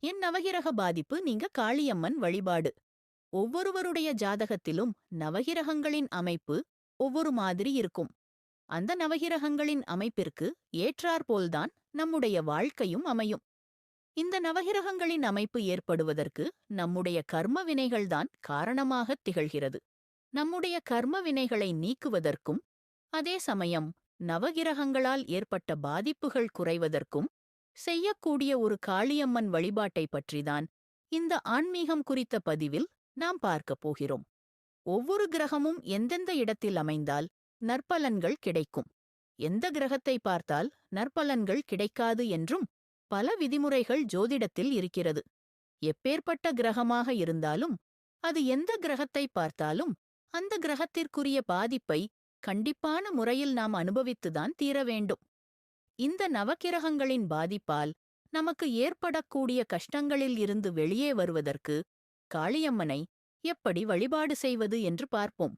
என் நவகிரக பாதிப்பு நீங்க காளியம்மன் வழிபாடு. ஒவ்வொருவருடைய ஜாதகத்திலும் நவகிரகங்களின் அமைப்பு ஒவ்வொரு மாதிரி இருக்கும். அந்த நவகிரகங்களின் அமைப்பிற்கு ஏற்றாற்போல்தான் நம்முடைய வாழ்க்கையும் அமையும். இந்த நவகிரகங்களின் அமைப்பு ஏற்படுவதற்கு நம்முடைய கர்ம வினைகள்தான் காரணமாகத் திகழ்கிறது. நம்முடைய கர்ம வினைகளை நீக்குவதற்கும் அதே சமயம் நவகிரகங்களால் ஏற்பட்ட பாதிப்புகள் குறைவதற்கும் செய்யக்கூடிய ஒரு காளியம்மன் வழிபாட்டை பற்றிதான் இந்த ஆன்மீகம் குறித்த பதிவில் நாம் பார்க்கப் போகிறோம். ஒவ்வொரு கிரகமும் எந்தெந்த இடத்தில் அமைந்தால் நற்பலன்கள் கிடைக்கும், எந்த கிரகத்தை பார்த்தால் நற்பலன்கள் கிடைக்காது என்றும் பல விதிமுறைகள் ஜோதிடத்தில் இருக்கிறது. எப்பேற்பட்ட கிரகமாக இருந்தாலும் அது எந்த கிரகத்தை பார்த்தாலும் அந்த கிரகத்திற்குரிய பாதிப்பை கண்டிப்பான முறையில் நாம் அனுபவித்துதான் தீர வேண்டும். இந்த நவக்கிரகங்களின் பாதிப்பால் நமக்கு ஏற்படக்கூடிய கஷ்டங்களில் இருந்து வெளியே வருவதற்கு காளியம்மனை எப்படி வழிபாடு செய்வது என்று பார்ப்போம்.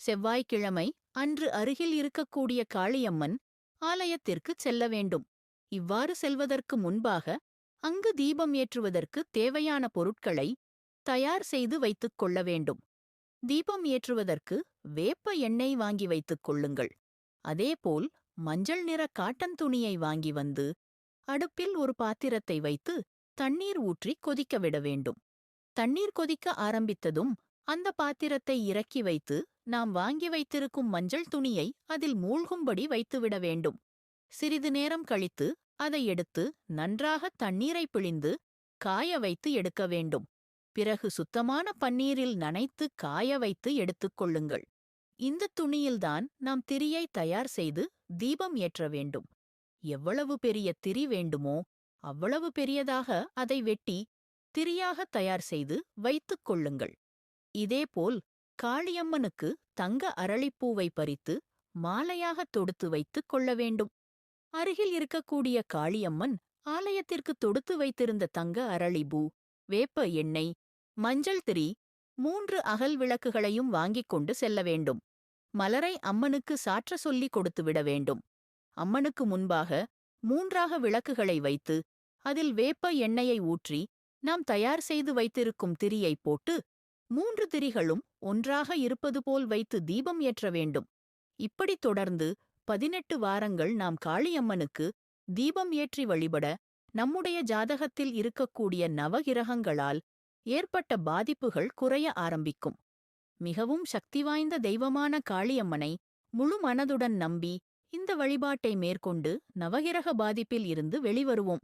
செவ்வாய்க்கிழமை அன்று அருகில் இருக்கக்கூடிய காளியம்மன் ஆலயத்திற்குச் செல்ல வேண்டும். இவ்வாறு செல்வதற்கு முன்பாக அங்கு தீபம் ஏற்றுவதற்கு தேவையான பொருட்களை தயார் செய்து வைத்துக் கொள்ள வேண்டும். தீபம் ஏற்றுவதற்கு வேப்ப எண்ணெய் வாங்கி வைத்துக் கொள்ளுங்கள். அதேபோல் மஞ்சள் நிற காட்டன் துணியை வாங்கி வந்து அடுப்பில் ஒரு பாத்திரத்தை வைத்து தண்ணீர் ஊற்றி கொதிக்க விட வேண்டும். தண்ணீர் கொதிக்க ஆரம்பித்ததும் அந்த பாத்திரத்தை இறக்கி வைத்து நாம் வாங்கி வைத்திருக்கும் மஞ்சள் துணியை அதில் மூழ்கும்படி வைத்துவிட வேண்டும். சிறிது நேரம் கழித்து அதை எடுத்து நன்றாக தண்ணீரை பிழிந்து காய வைத்து எடுக்க வேண்டும். பிறகு சுத்தமான பன்னீரில் நனைத்து காய வைத்து எடுத்துக் கொள்ளுங்கள். இந்த துணியில்தான் நாம் திரியை தயார் செய்து தீபம் ஏற்ற வேண்டும். எவ்வளவு பெரிய திரி வேண்டுமோ அவ்வளவு பெரியதாக அதை வெட்டி திரியாக தயார் செய்து வைத்துக் கொள்ளுங்கள். இதேபோல் காளியம்மனுக்கு தங்க அரளிப்பூவை பறித்து மாலையாக தொடுத்து வைத்துக் கொள்ள வேண்டும். அருகில் இருக்கக்கூடிய காளியம்மன் ஆலயத்திற்கு தொடுத்து வைத்திருந்த தங்க அரளிப்பூ, வேப்ப எண்ணெய், மஞ்சள் திரி, 3 அகல் விளக்குகளையும் வாங்கிக் கொண்டு செல்ல வேண்டும். மலரை அம்மனுக்கு சாற்ற சொல்லி கொடுத்துவிட வேண்டும். அம்மனுக்கு முன்பாக 3ஆக விளக்குகளை வைத்து அதில் வேப்ப எண்ணெயை ஊற்றி நாம் தயார் செய்து வைத்திருக்கும் திரியை போட்டு 3 திரிகளும் ஒன்றாக இருப்பது போல் வைத்து தீபம் ஏற்ற வேண்டும். இப்படி தொடர்ந்து 18 வாரங்கள் நாம் காளியம்மனுக்கு தீபம் ஏற்றி வழிபட நம்முடைய ஜாதகத்தில் இருக்கக்கூடிய நவகிரகங்களால் ஏற்பட்ட பாதிப்புகள் குறைய ஆரம்பிக்கும். மிகவும் சக்தி வாய்ந்த தெய்வமான காளியம்மனை முழு மனதுடன் நம்பி இந்த வழிபாட்டை மேற்கொண்டு நவகிரக பாதிப்பில் இருந்து வெளிவருவோம்.